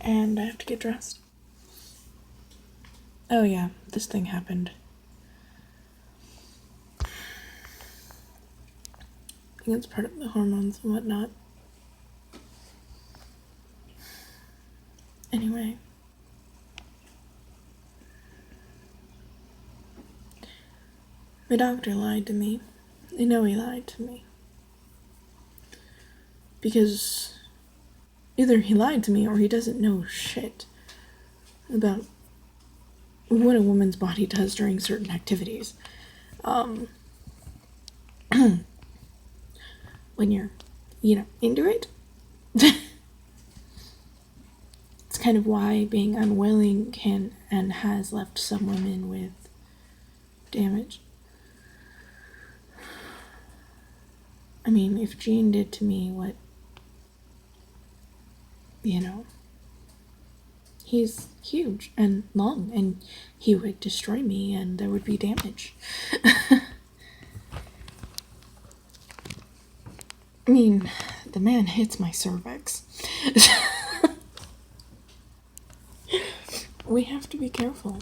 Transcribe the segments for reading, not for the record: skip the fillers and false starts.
and I have to get dressed. Oh yeah, this thing happened. I think it's part of the hormones and whatnot. Anyway. My doctor lied to me. I know he lied to me. Because either he lied to me or he doesn't know shit about what a woman's body does during certain activities. When you're, into it. It's kind of why being unwilling can and has left some women with damage. I mean, if Gene did to me what, he's huge and long, and he would destroy me and there would be damage. I mean, the man hits my cervix. We have to be careful.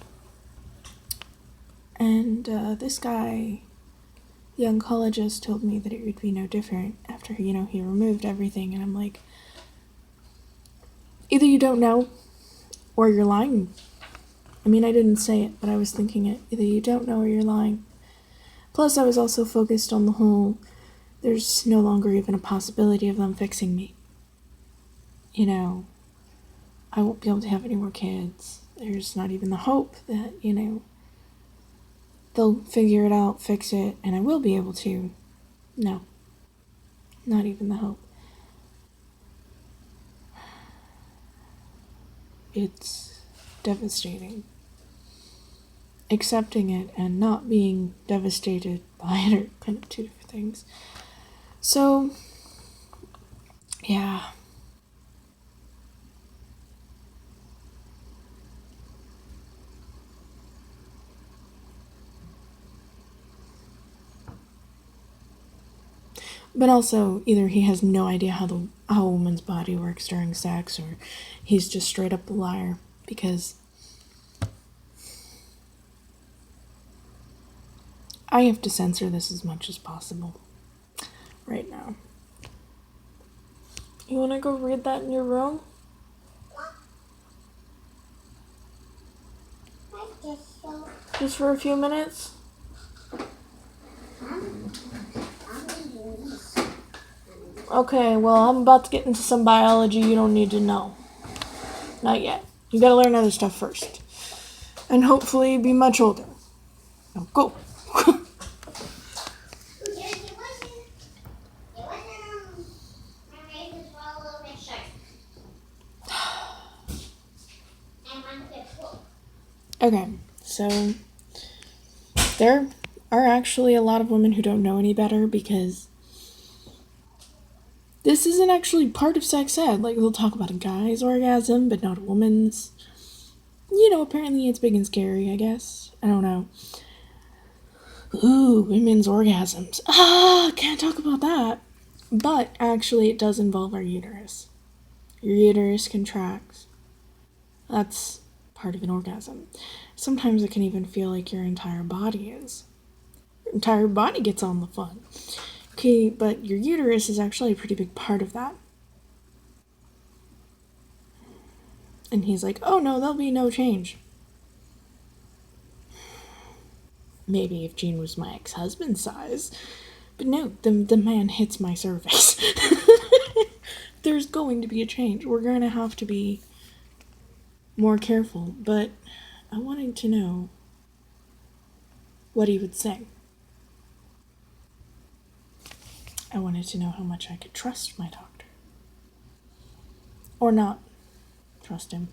And this guy, the oncologist, told me that it would be no different after, he removed everything. And I'm like, either you don't know or you're lying. I mean, I didn't say it, but I was thinking it. Either you don't know or you're lying. Plus, I was also focused on the whole, there's no longer even a possibility of them fixing me. I won't be able to have any more kids. There's not even the hope that, they'll figure it out, fix it, and I will be able to. No. Not even the hope. It's devastating. Accepting it and not being devastated by it are kind of two different things. So, yeah. But also, either he has no idea how a woman's body works during sex, or he's just straight up a liar, because I have to censor this as much as possible right now. You want to go read that in your room? Just for a few minutes? Okay, well, I'm about to get into some biology you don't need to know. Not yet. You gotta learn other stuff first. And hopefully be much older. Now go. Okay, so there are actually a lot of women who don't know any better, because this isn't actually part of sex ed. Like, they'll talk about a guy's orgasm, but not a woman's. Apparently it's big and scary, I guess. I don't know. Ooh, women's orgasms. Can't talk about that. But actually, it does involve our uterus. Your uterus contracts. That's part of an orgasm. Sometimes it can even feel like your entire body is. Your entire body gets on the fun. Okay, but your uterus is actually a pretty big part of that. And he's like, oh no, there'll be no change. Maybe if Gene was my ex-husband's size. But no, the man hits my cervix. There's going to be a change. We're going to have to be more careful. But I wanted to know what he would say. I wanted to know how much I could trust my doctor. Or not trust him.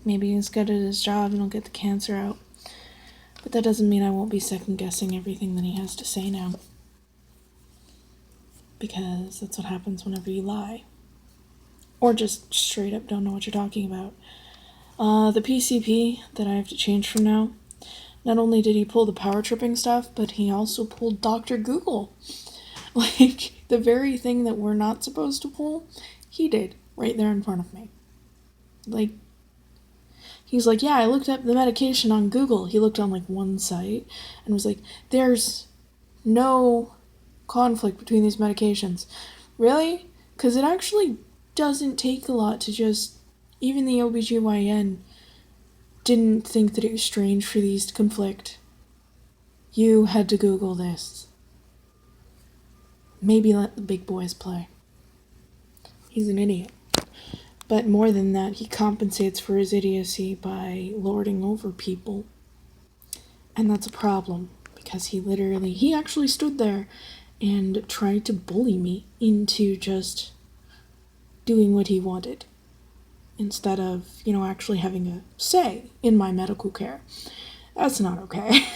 Maybe he's good at his job and he'll get the cancer out. But that doesn't mean I won't be second-guessing everything that he has to say now. Because that's what happens whenever you lie. Or just straight up don't know what you're talking about. The PCP that I have to change from now, Not only did he pull the power tripping stuff, but he also pulled Dr. Google. Like, the very thing that we're not supposed to pull, he did right there in front of me. Like, he's like, yeah, I looked up the medication on Google. He looked on like one site and was like, there's no conflict between these medications. Really? Because it actually doesn't take a lot to just, even the OBGYN didn't think that it was strange for these to conflict. You had to Google this. Maybe let the big boys play. He's an idiot. But more than that, he compensates for his idiocy by lording over people. And that's a problem, because he actually stood there and tried to bully me into just doing what he wanted, instead of, actually having a say in my medical care. That's not okay.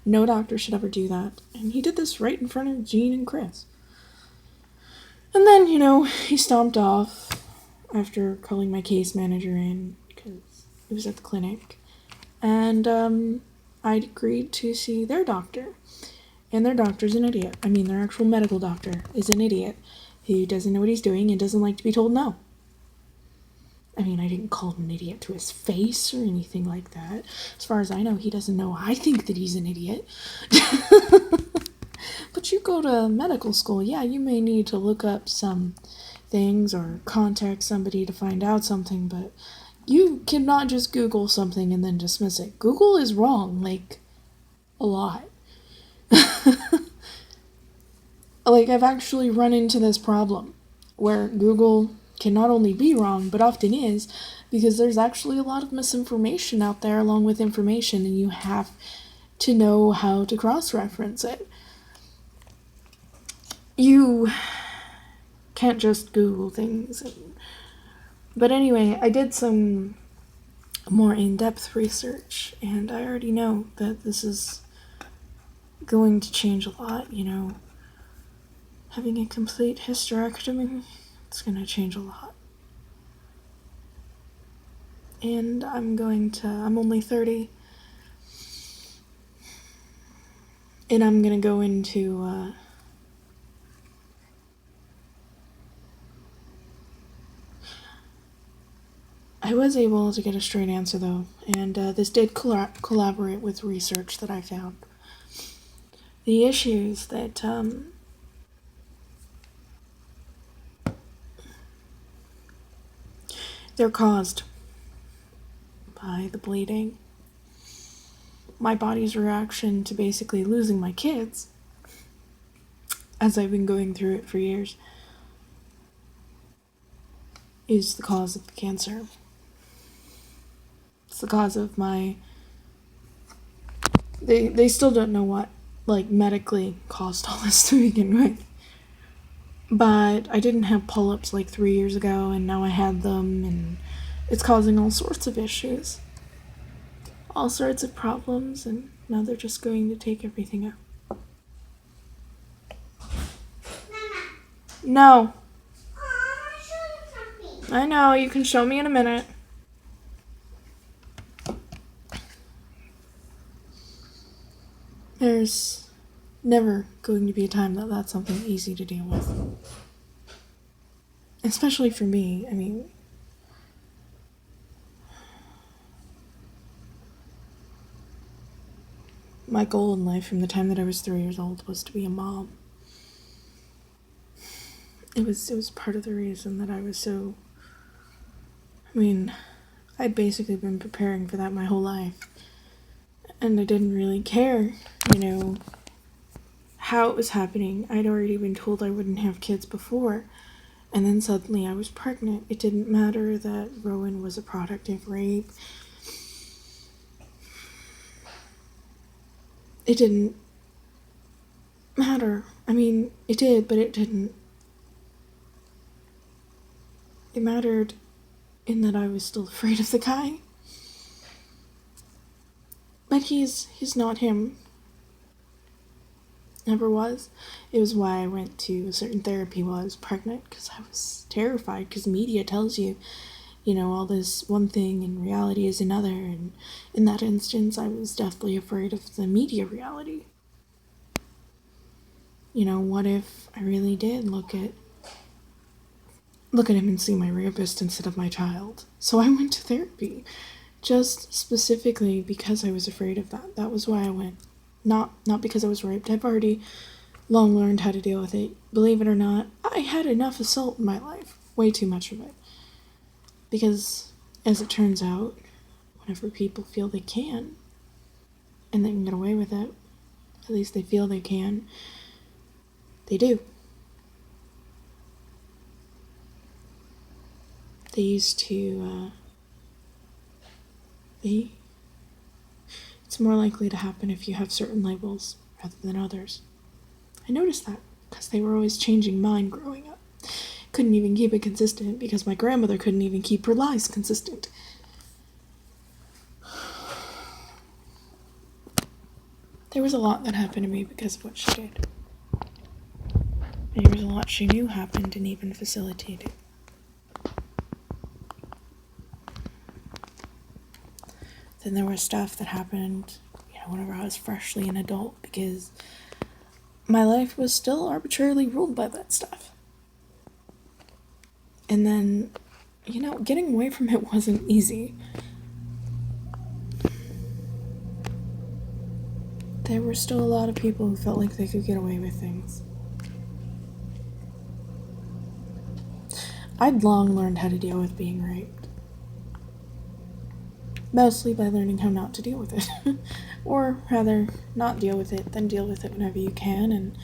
No doctor should ever do that. And he did this right in front of Jean and Chris. And then, he stomped off after calling my case manager in, because it was at the clinic. And I agreed to see their doctor. And their doctor's an idiot. I mean, their actual medical doctor is an idiot who doesn't know what he's doing and doesn't like to be told no. I mean, I didn't call him an idiot to his face or anything like that. As far as I know, he doesn't know I think that he's an idiot. But you go to medical school, yeah, you may need to look up some things or contact somebody to find out something, but you cannot just Google something and then dismiss it. Google is wrong, like, a lot. Like, I've actually run into this problem where Google can not only be wrong, but often is, because there's actually a lot of misinformation out there along with information, and you have to know how to cross-reference it. You can't just Google things. But anyway, I did some more in-depth research, and I already know that this is going to change a lot, Having a complete hysterectomy, it's going to change a lot. And I'm only 30, and I'm going to go into, I was able to get a straight answer, though, and this did collaborate with research that I found. The issues that, they're caused by the bleeding. My body's reaction to basically losing my kids, as I've been going through it for years, is the cause of the cancer. It's the cause of my... They still don't know what, medically caused all this to begin with. But I didn't have polyps 3 years ago, and now I had them, and it's causing all sorts of issues. All sorts of problems, and now they're just going to take everything out. No. I know, you can show me in a minute. There's never going to be a time that that's something easy to deal with. Especially for me, I mean... My goal in life from the time that I was 3 years old was to be a mom. It was part of the reason that I was so... I'd basically been preparing for that my whole life. And I didn't really care, how it was happening. I'd already been told I wouldn't have kids before. And then suddenly I was pregnant. It didn't matter that Rowan was a product of rape. It didn't matter. It did, but it didn't. It mattered in that I was still afraid of the guy. But he's not him. Never was. It was why I went to a certain therapy while I was pregnant, because I was terrified, because media tells you all this one thing and reality is another, and in that instance, I was deathly afraid of the media reality. What if I really did look at him and see my rapist instead of my child? So I went to therapy, just specifically because I was afraid of that. That was why I went. Not because I was raped. I've already long learned how to deal with it. Believe it or not, I had enough assault in my life. Way too much of it. Because, as it turns out, whenever people feel they can, and they can get away with it, at least they feel they can, they do. They used to, it's more likely to happen if you have certain labels rather than others. I noticed that, because they were always changing mine growing up. Couldn't even keep it consistent, because my grandmother couldn't even keep her lies consistent. There was a lot that happened to me because of what she did. There was a lot she knew happened and even facilitated. Then there was stuff that happened, whenever I was freshly an adult, because my life was still arbitrarily ruled by that stuff. And then, getting away from it wasn't easy. There were still a lot of people who felt like they could get away with things. I'd long learned how to deal with being raped. Mostly by learning how not to deal with it. Or rather, not deal with it, then deal with it whenever you can. And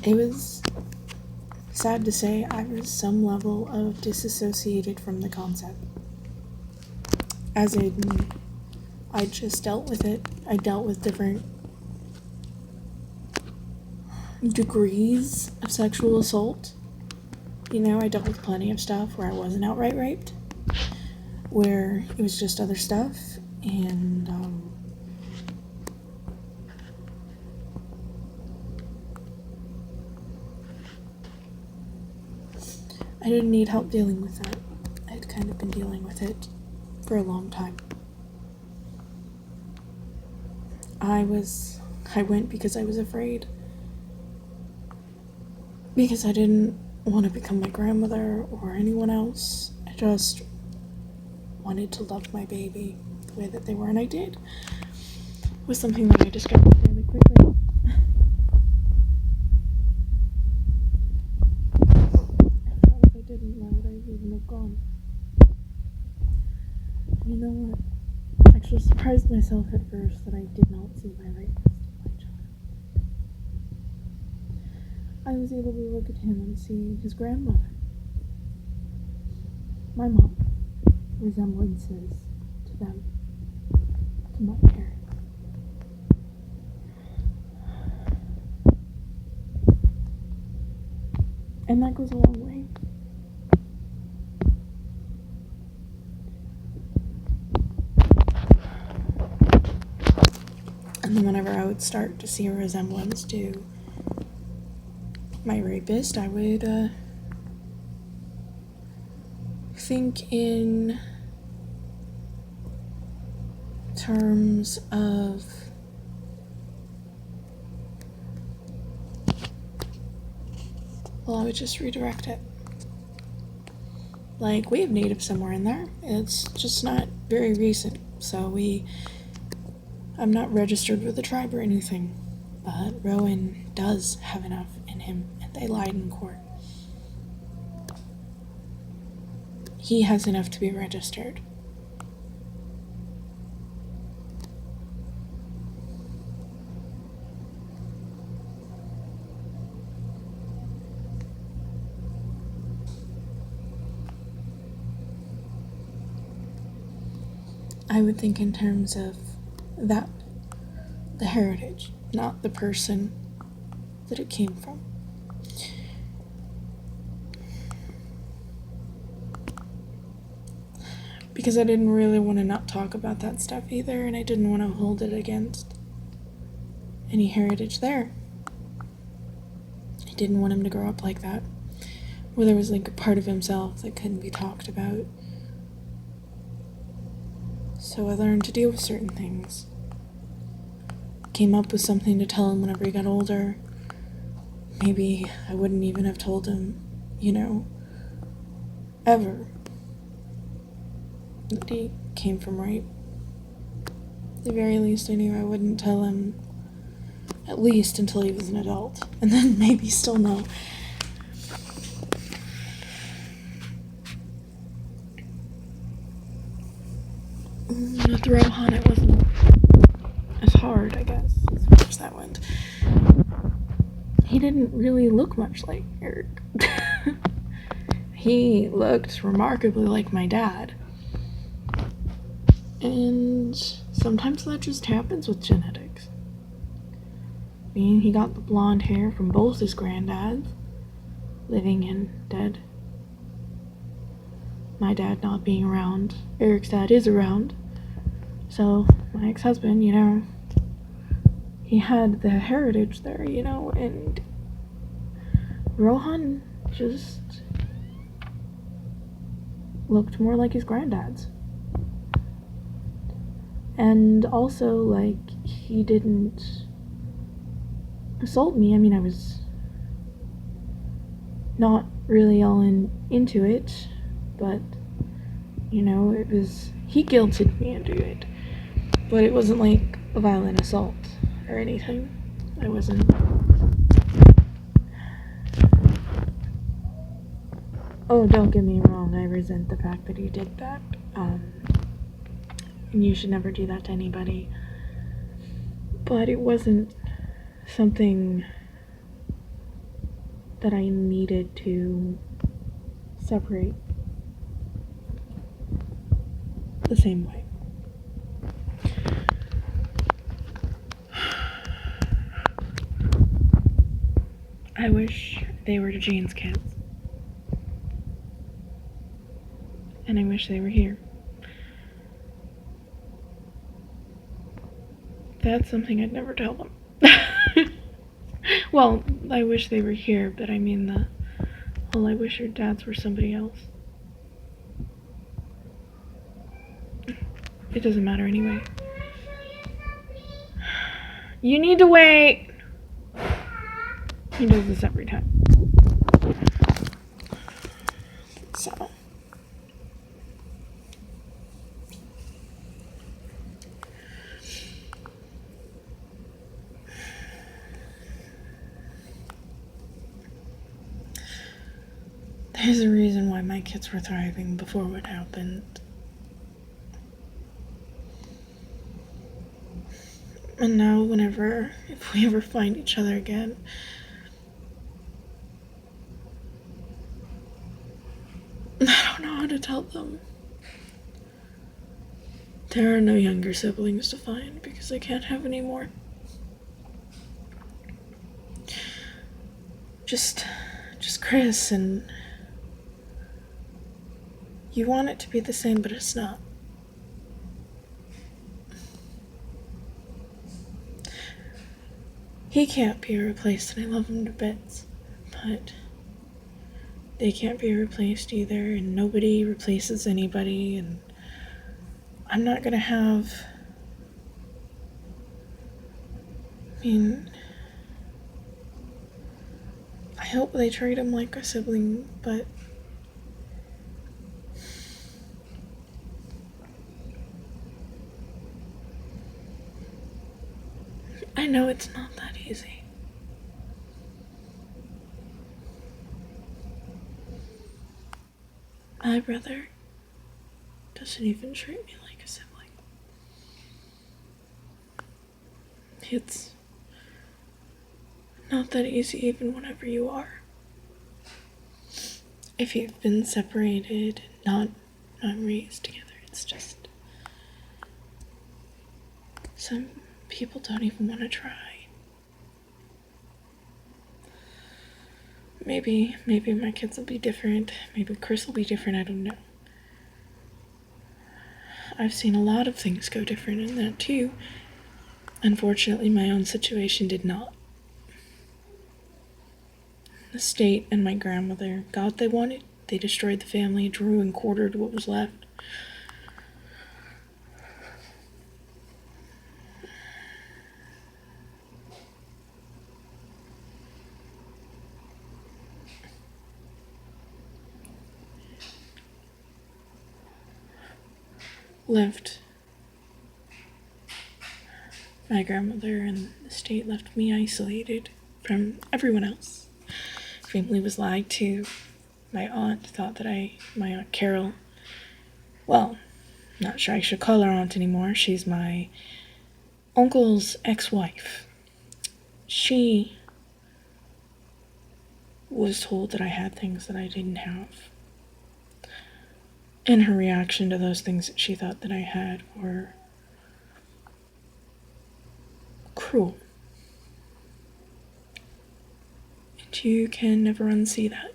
it was sad to say I was some level of disassociated from the concept. As in, I just dealt with it. I dealt with different degrees of sexual assault. I dealt with plenty of stuff where I wasn't outright raped, where it was just other stuff, and I didn't need help dealing with that. I'd kind of been dealing with it for a long time. I went because I was afraid. Because I didn't want to become my grandmother or anyone else. I just wanted to love my baby the way that they were, and I did. It was something that I discovered fairly quickly. If I didn't, why would I even have gone? You know what? I actually surprised myself at first that I did not see my rapist as my child. I was able to look at him and see his grandmother. My mom. Resemblances to them. To my parents. And that goes a long way. And then whenever I would start to see a resemblance to my rapist, I would think in terms of I would just redirect it. Like, we have native somewhere in there. It's just not very recent, so I'm not registered with the tribe or anything. But Rowan does have enough in him, and they lied in court. He has enough to be registered. I would think in terms of that, the heritage, not the person that it came from. Because I didn't really want to not talk about that stuff either, and I didn't want to hold it against any heritage there. I didn't want him to grow up like that, where there was like a part of himself that couldn't be talked about, So I learned to deal with certain things. Came up with something to tell him whenever he got older. Maybe I wouldn't even have told him, ever, that he came from rape. At the very least, I knew I wouldn't tell him, at least until he was an adult. And then maybe still no. With Rohan, it wasn't as hard, I guess, as far as that went. He didn't really look much like Eric. He looked remarkably like my dad. And sometimes that just happens with genetics. I mean, he got the blonde hair from both his granddads, living and dead. My dad not being around. Eric's dad is around. So, my ex-husband, he had the heritage there, and Rohan just looked more like his granddad's. And also, he didn't assault me. I mean, I was not really all into it, but, it was, he guilted me into it. But it wasn't like a violent assault or anything. I wasn't. Oh, don't get me wrong, I resent the fact that he did that. And you should never do that to anybody. But it wasn't something that I needed to separate the same way. I wish they were Jane's kids. And I wish they were here. That's something I'd never tell them. Well, I wish they were here, but I mean I wish your dads were somebody else. It doesn't matter anyway. You need to wait. He does this every time. So. There's a reason why my kids were thriving before what happened. And now, if we ever find each other again, I don't know how to tell them. There are no younger siblings to find because I can't have any more. Just Chris, and you want it to be the same, but it's not. He can't be replaced, and I love him to bits, but they can't be replaced either, and nobody replaces anybody, and I'm not gonna have... I hope they treat him like a sibling, but... I know it's not that easy. My brother doesn't even treat me like a sibling. It's not that easy even whenever you are. If you've been separated and not raised together, it's just... Some people don't even want to try. Maybe my kids will be different. Maybe Chris will be different, I don't know. I've seen a lot of things go different in that too. Unfortunately, my own situation did not. The state and my grandmother got what they wanted. They destroyed the family, drew and quartered what was left. left my grandmother and the state left me isolated from everyone else. Family was lied to. My aunt thought that my Aunt Carol, well, not sure I should call her aunt anymore. She's my uncle's ex-wife. She was told that I had things that I didn't have. And her reaction to those things that she thought that I had were cruel. And you can never unsee that.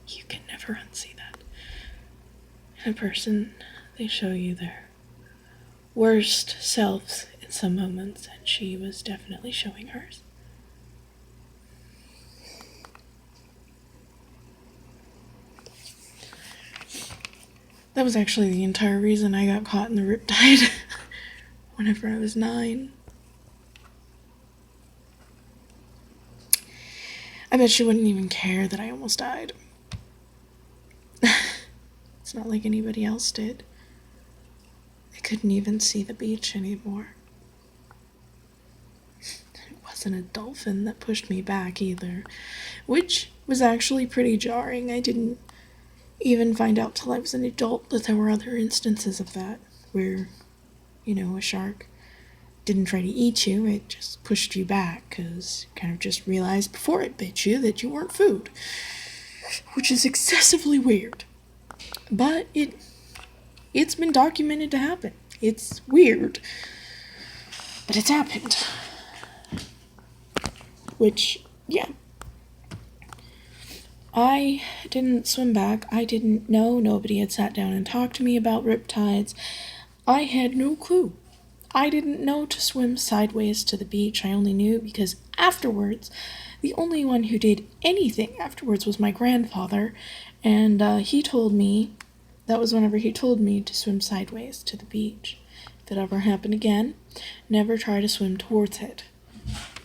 You can never unsee that. In a person, they show you their worst selves in some moments, and she was definitely showing hers. That was actually the entire reason I got caught in the riptide whenever I was 9. I bet she wouldn't even care that I almost died. It's not like anybody else did. I couldn't even see the beach anymore. It wasn't a dolphin that pushed me back either, which was actually pretty jarring. I didn't even find out till I was an adult that there were other instances of that, where, a shark didn't try to eat you, it just pushed you back, because it kind of just realized before it bit you that you weren't food, which is excessively weird. But it's been documented to happen. It's weird, but it's happened. Which, yeah. I didn't swim back. I didn't know. Nobody had sat down and talked to me about riptides. I had no clue. I didn't know to swim sideways to the beach. I only knew because afterwards, the only one who did anything afterwards was my grandfather, and he told me, that was whenever he told me to swim sideways to the beach. If it ever happened again, never try to swim towards it.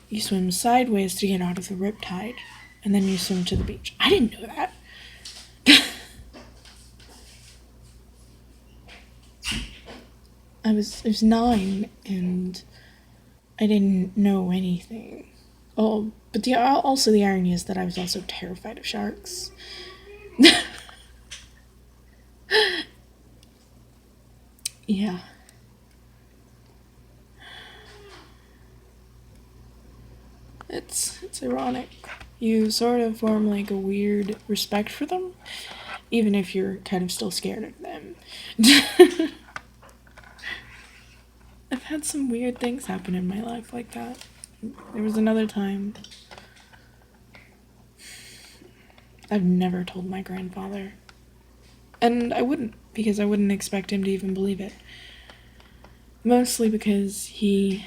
You swim sideways to get out of the riptide, and then you swim to the beach. I didn't know that. I was 9, and I didn't know anything. Oh, but the irony is that I was also terrified of sharks. Yeah. It's ironic. You sort of form like a weird respect for them, even if you're kind of still scared of them. I've had some weird things happen in my life like that. There was another time. I've never told my grandfather. And I wouldn't, because I wouldn't expect him to even believe it. Mostly because he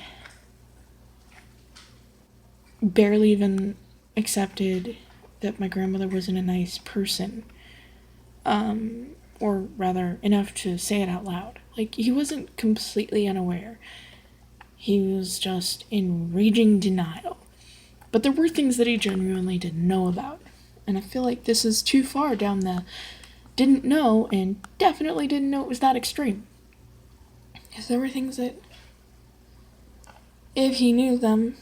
barely even accepted that my grandmother wasn't a nice person. Or rather, enough to say it out loud. Like, he wasn't completely unaware. He was just in raging denial. But there were things that he genuinely didn't know about. And I feel like this is too far down the didn't know, and definitely didn't know it was that extreme. Because there were things that, if he knew them,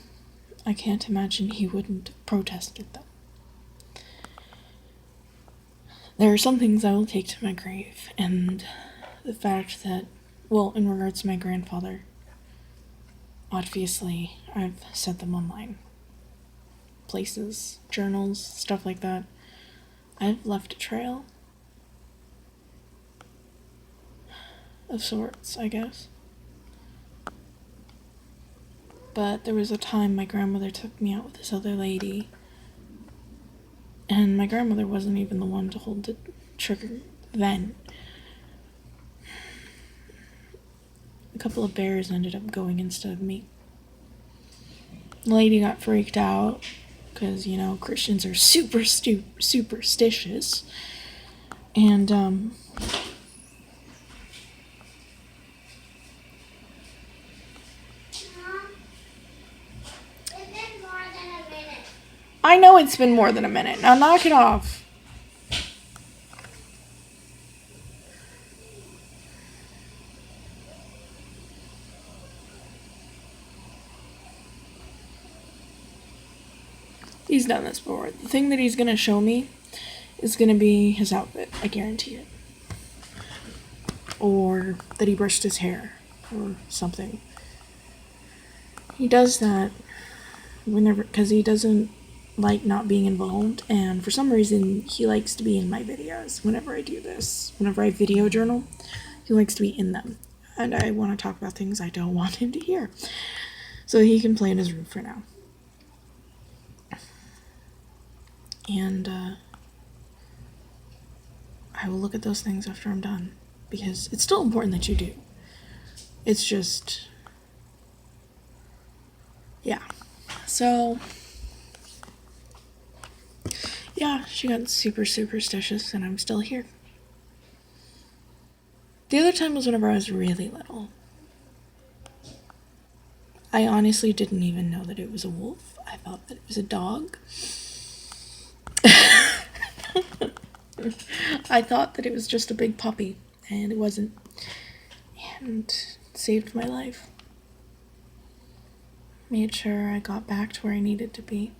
I can't imagine he wouldn't have protested them. There are some things I will take to my grave, and the fact that, well, in regards to my grandfather, obviously, I've said them online. Places, journals, stuff like that. I've left a trail. Of sorts, I guess. But there was a time my grandmother took me out with this other lady, and my grandmother wasn't even the one to hold the trigger then. A couple of bears ended up going instead of me. The lady got freaked out, because, Christians are super superstitious, and, I know it's been more than a minute. Now knock it off. He's done this before. The thing that he's gonna show me is gonna be his outfit. I guarantee it. Or that he brushed his hair or something. He does that whenever, because he doesn't like not being involved, and for some reason he likes to be in my videos whenever I do this. Whenever I video journal, he likes to be in them. And I want to talk about things I don't want him to hear. So he can play in his room for now. And I will look at those things after I'm done. Because it's still important that you do. It's just... yeah. So... yeah, she got super superstitious and I'm still here. The other time was whenever I was really little. I honestly didn't even know that it was a wolf. I thought that it was a dog. I thought that it was just a big puppy, and it wasn't. And it saved my life. Made sure I got back to where I needed to be.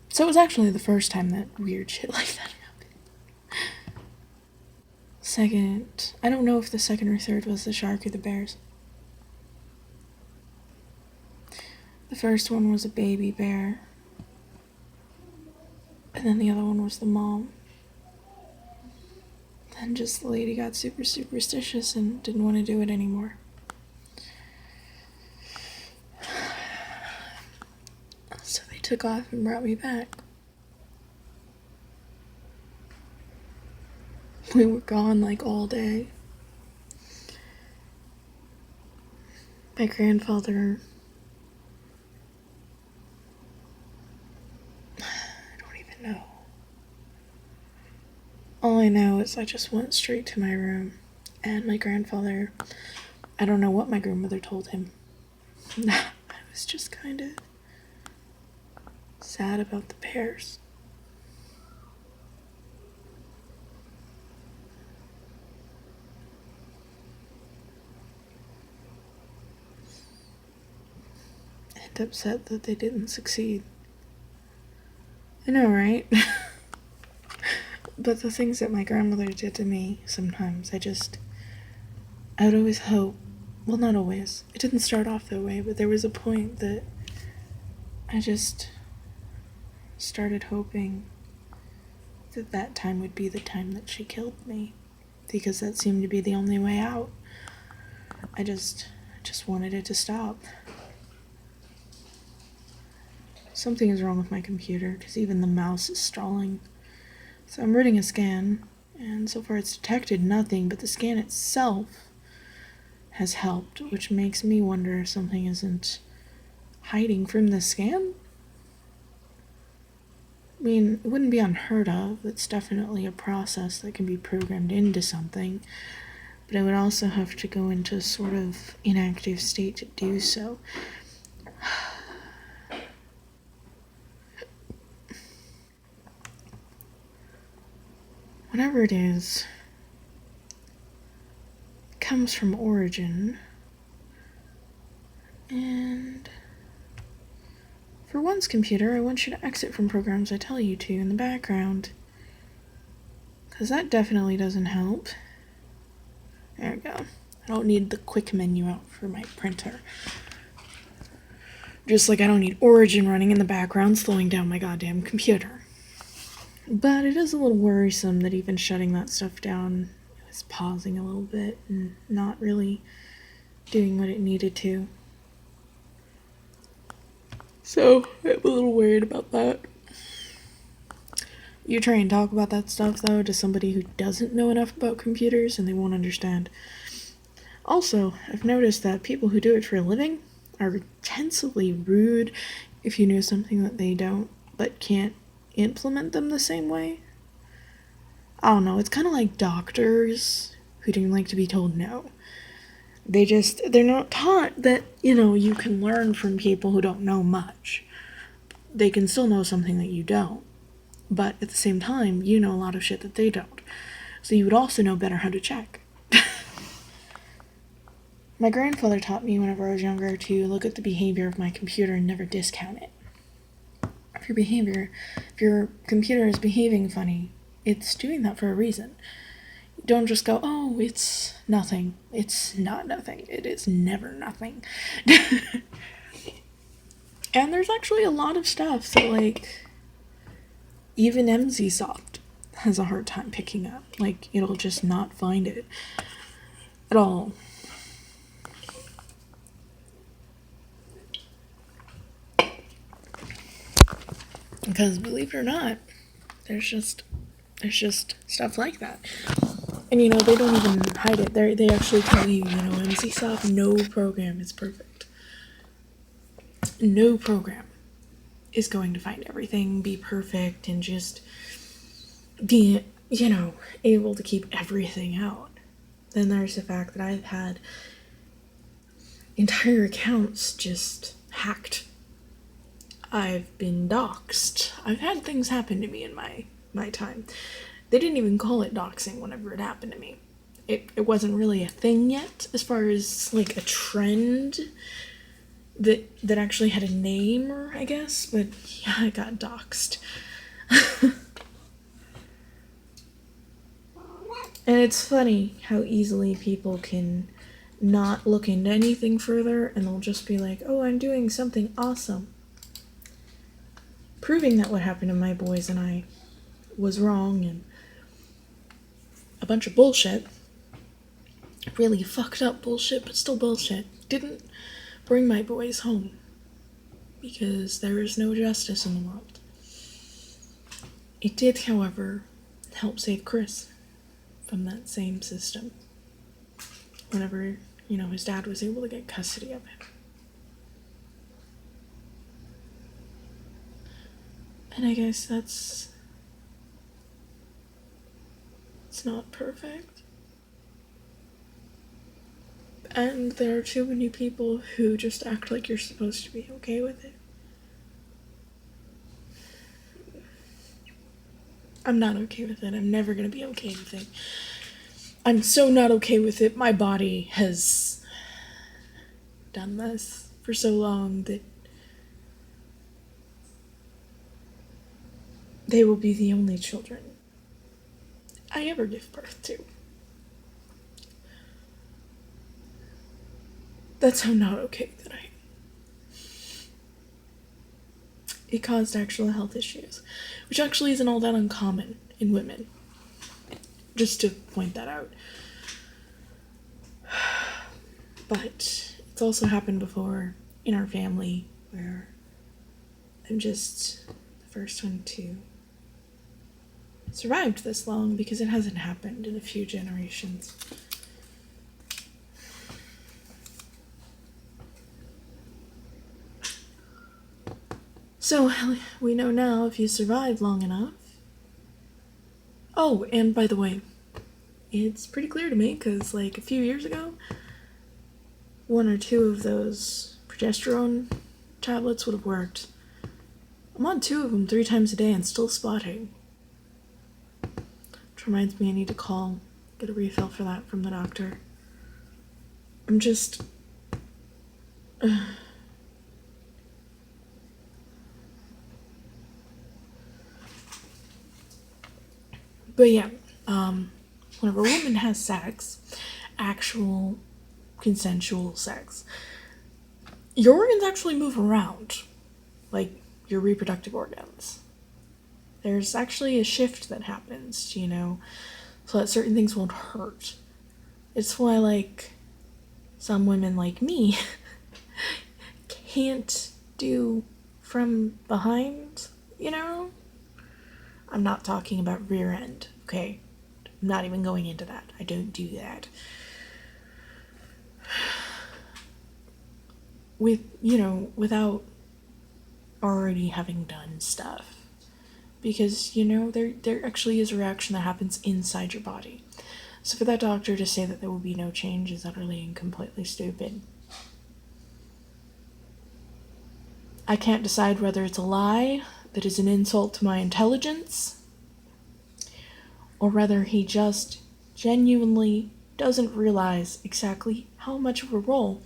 So it was actually the first time that weird shit like that happened. Second, I don't know if the second or third was the shark or the bears. The first one was a baby bear. And then the other one was the mom. Then just the lady got super superstitious and didn't want to do it anymore. So they took off and brought me back. We were gone like all day. My grandfather... I don't even know. All I know is I just went straight to my room. And my grandfather... I don't know what my grandmother told him. I was just kind of sad about the bears. And upset that they didn't succeed. I know, right? But the things that my grandmother did to me, sometimes, I would always hope, well, not always, it didn't start off that way, but there was a point that I just started hoping that that time would be the time that she killed me, because that seemed to be the only way out. I just wanted it to stop. Something is wrong with my computer, because even the mouse is stalling. So I'm reading a scan, and so far it's detected nothing, but the scan itself has helped, which makes me wonder if something isn't hiding from the scan? I mean, it wouldn't be unheard of. It's definitely a process that can be programmed into something, but I would also have to go into a sort of inactive state to do so. Whatever it is, it comes from Origin, and for one's computer, I want you to exit from programs I tell you to in the background, because that definitely doesn't help. There we go. I don't need the quick menu out for my printer. Just like I don't need Origin running in the background slowing down my goddamn computer. But it is a little worrisome that even shutting that stuff down was pausing a little bit and not really doing what it needed to. So I'm a little worried about that. You try and talk about that stuff, though, to somebody who doesn't know enough about computers and they won't understand. Also, I've noticed that people who do it for a living are intensely rude if you know something that they don't, but can't implement them the same way. I don't know, it's kind of like doctors who don't like to be told no. They're not taught that, you can learn from people who don't know much. They can still know something that you don't, but at the same time, you know a lot of shit that they don't. So you would also know better how to check. My grandfather taught me whenever I was younger to look at the behavior of my computer and never discount it. your behavior. If your computer is behaving funny, it's doing that for a reason. Don't just go, oh, it's nothing. It's not nothing. It is never nothing. And there's actually a lot of stuff that, like, even MZSoft has a hard time picking up. Like, it'll just not find it at all. Because believe it or not, there's just stuff like that. And you know, they don't even hide it. They actually tell you, you know, MZSoft, no program is perfect. No program is going to find everything, be perfect, and just be, you know, able to keep everything out. Then there's the fact that I've had entire accounts just hacked. I've been doxxed. I've had things happen to me in my time. They didn't even call it doxing whenever it happened to me. It wasn't really a thing yet, as far as like a trend that actually had a name, I guess, but yeah, I got doxxed. And it's funny how easily people can not look into anything further, and they'll just be like, oh, I'm doing something awesome. Proving that what happened to my boys and I was wrong and a bunch of bullshit. Really fucked up bullshit, but still bullshit. Didn't bring my boys home. Because there is no justice in the world. It did, however, help save Chris from that same system. Whenever, you know, his dad was able to get custody of him. And I guess it's not perfect. And there are too many people who just act like you're supposed to be okay with it. I'm not okay with it. I'm never gonna be okay with it. I'm so not okay with it. My body has done this for so long that they will be the only children I ever give birth to. That's how not okay that I am. It caused actual health issues, which actually isn't all that uncommon in women. Just to point that out. But it's also happened before in our family where I'm just the first one to survive this long because it hasn't happened in a few generations. So, we know now if you survive long enough. Oh, and by the way, it's pretty clear to me because, like, a few years ago, 1 or 2 of those progesterone tablets would have worked. I'm on 2 of them 3 times a day and still spotting. Which reminds me I need to call, get a refill for that from the doctor. I'm just... But yeah, whenever a woman has sex, actual consensual sex, your organs actually move around, like your reproductive organs. There's actually a shift that happens, you know, so that certain things won't hurt. It's why, like, some women like me can't do from behind, you know? I'm not talking about rear end, okay? I'm not even going into that. I don't do that. Without already having done stuff. Because, you know, there actually is a reaction that happens inside your body. So for that doctor to say that there will be no change is utterly and completely stupid. I can't decide whether it's a lie that is an insult to my intelligence, or whether he just genuinely doesn't realize exactly how much of a role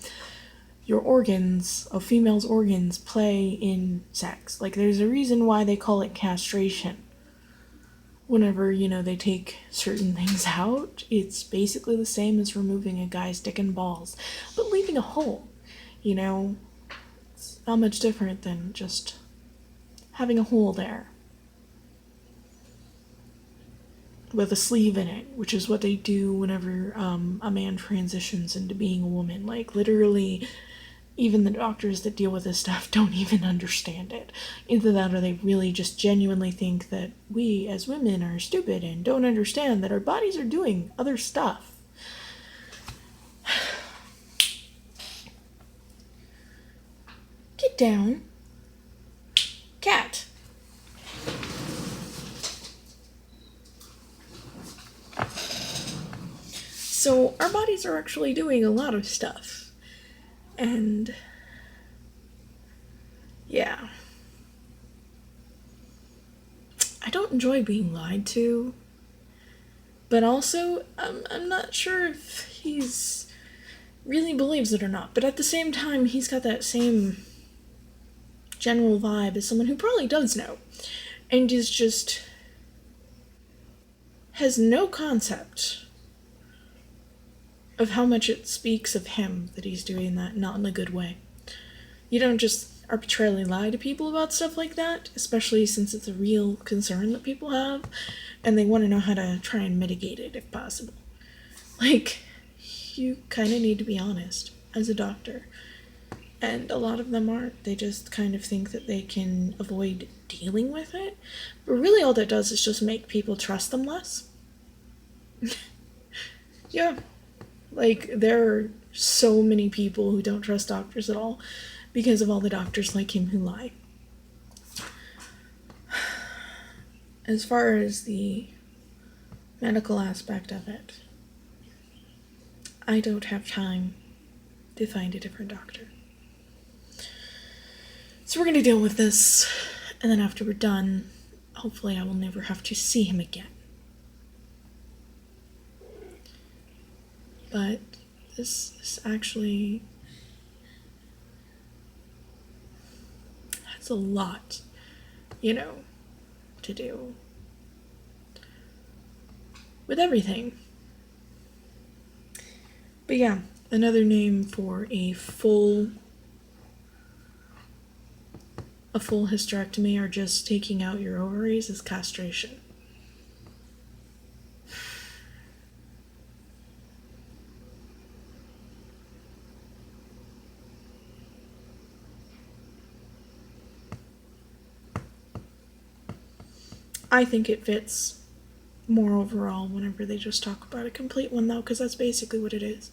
your organs, a female's organs, play in sex. Like, there's a reason why they call it castration. Whenever, they take certain things out, it's basically the same as removing a guy's dick and balls, but leaving a hole. It's not much different than just having a hole there with a sleeve in it, which is what they do whenever a man transitions into being a woman. Like, literally, even the doctors that deal with this stuff don't even understand it. Either that or they really just genuinely think that we as women are stupid and don't understand that our bodies are doing other stuff. Get down. Cat. So our bodies are actually doing a lot of stuff. And yeah. I don't enjoy being lied to. But also, I'm not sure if he's really believes it or not. But at the same time, he's got that same general vibe as someone who probably does know. And is just has no concept of how much it speaks of him that he's doing that, not in a good way. You don't just arbitrarily lie to people about stuff like that, especially since it's a real concern that people have, and they want to know how to try and mitigate it if possible. Like, you kind of need to be honest as a doctor. And a lot of them aren't. They just kind of think that they can avoid dealing with it. But really all that does is just make people trust them less. Yeah. Like, there are so many people who don't trust doctors at all because of all the doctors like him who lie. As far as the medical aspect of it, I don't have time to find a different doctor. So we're going to deal with this, and then after we're done, hopefully I will never have to see him again. But this actually has a lot, to do with everything. But yeah, another name for a full hysterectomy or just taking out your ovaries is castration. I think it fits more overall whenever they just talk about a complete one, though, because that's basically what it is.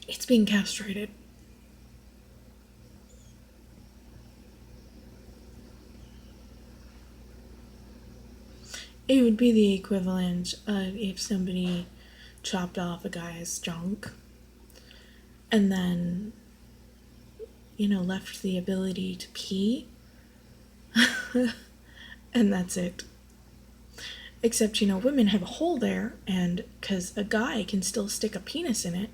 It's being castrated. It would be the equivalent of if somebody chopped off a guy's junk and then, left the ability to pee. And that's it. Except, women have a hole there, and because a guy can still stick a penis in it,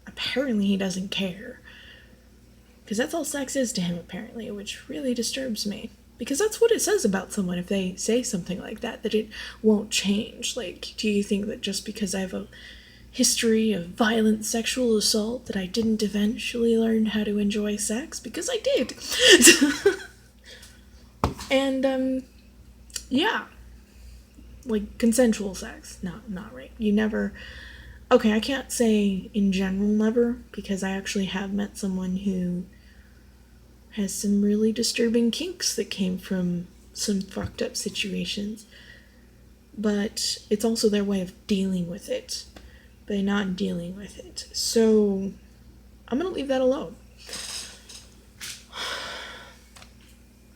apparently he doesn't care. Because that's all sex is to him, apparently, which really disturbs me. Because that's what it says about someone if they say something like that it won't change. Like, do you think that just because I have a history of violent sexual assault that I didn't eventually learn how to enjoy sex? Because I did. And, yeah. Like, consensual sex. Not right. You never... Okay, I can't say in general never, because I actually have met someone who has some really disturbing kinks that came from some fucked up situations. But it's also their way of dealing with it by not dealing with it. So I'm gonna leave that alone.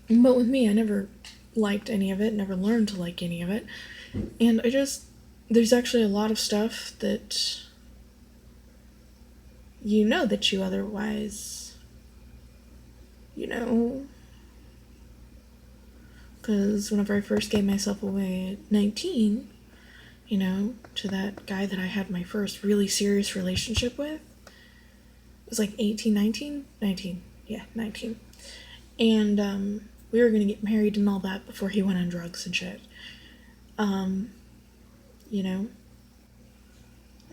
But with me, I never liked any of it, never learned to like any of it. And there's actually a lot of stuff that that you otherwise, because whenever I first gave myself away at 19, to that guy that I had my first really serious relationship with. It was like 18, 19? 19. Yeah, 19. And we were going to get married and all that before he went on drugs and shit. It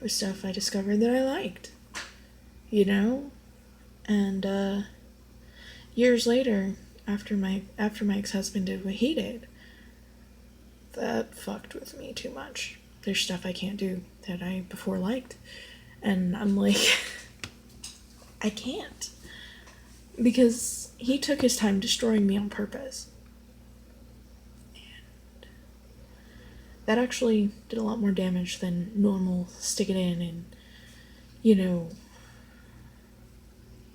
was stuff I discovered that I liked. And years later, after my ex-husband did what he did, that fucked with me too much. There's stuff I can't do that I before liked. And I'm like, I can't. Because he took his time destroying me on purpose. And that actually did a lot more damage than normal stick it in and,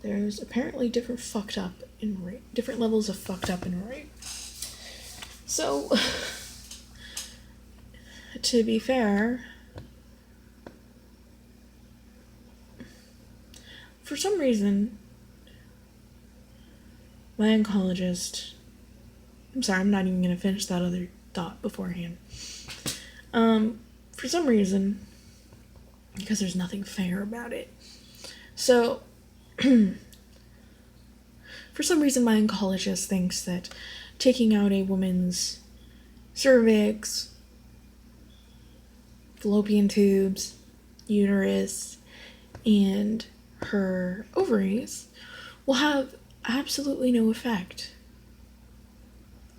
there's apparently different levels of fucked up in rape. So, to be fair, for some reason, my oncologist, I'm sorry, I'm not even going to finish that other thought beforehand. For some reason, because there's nothing fair about it. So, for some reason, my oncologist thinks that taking out a woman's cervix, fallopian tubes, uterus, and her ovaries will have absolutely no effect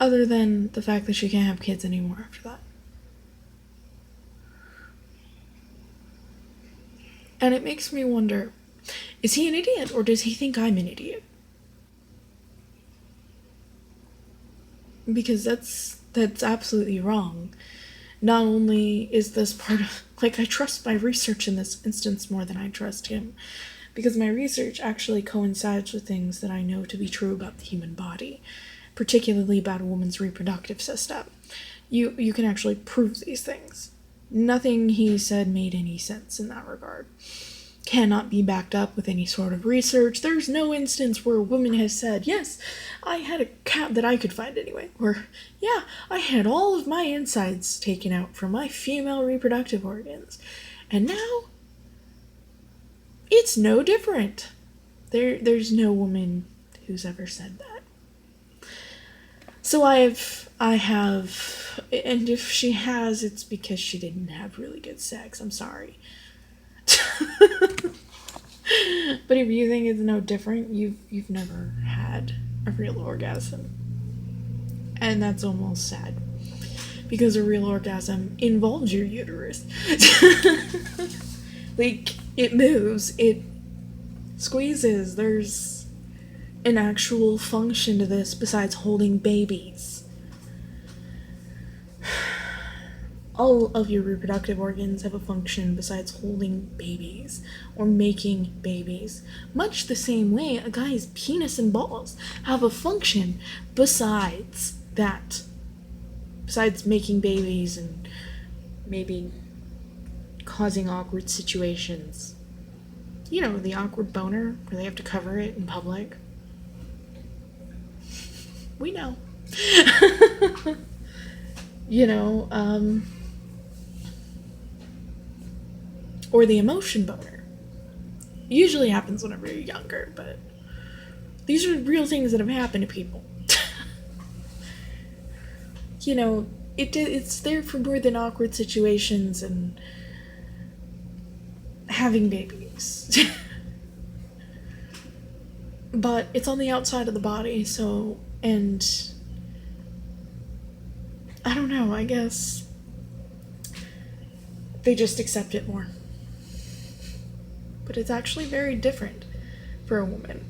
other than the fact that she can't have kids anymore after that. And it makes me wonder, is he an idiot or does he think I'm an idiot? Because that's absolutely wrong. Not only is this part of, I trust my research in this instance more than I trust him, because my research actually coincides with things that I know to be true about the human body, particularly about a woman's reproductive system. You can actually prove these things. Nothing he said made any sense in that regard. Cannot be backed up with any sort of research. There's no instance where a woman has said, yes, I had a cat that I could find anyway, or, yeah, I had all of my insides taken out from my female reproductive organs, and now it's no different. There's no woman who's ever said that. So I have, and if she has, it's because she didn't have really good sex. I'm sorry. But if you think it's no different, you've never had a real orgasm. And that's almost sad. Because a real orgasm involves your uterus. It moves, it squeezes, there's an actual function to this besides holding babies. All of your reproductive organs have a function besides holding babies or making babies. Much the same way a guy's penis and balls have a function besides that. Besides making babies and maybe causing awkward situations. The awkward boner where they have to cover it in public. We know. Or the emotion boner. Usually happens whenever you're younger, but these are real things that have happened to people. It's there for more than awkward situations and having babies. But it's on the outside of the body, and I don't know, I guess they just accept it more. But it's actually very different for a woman.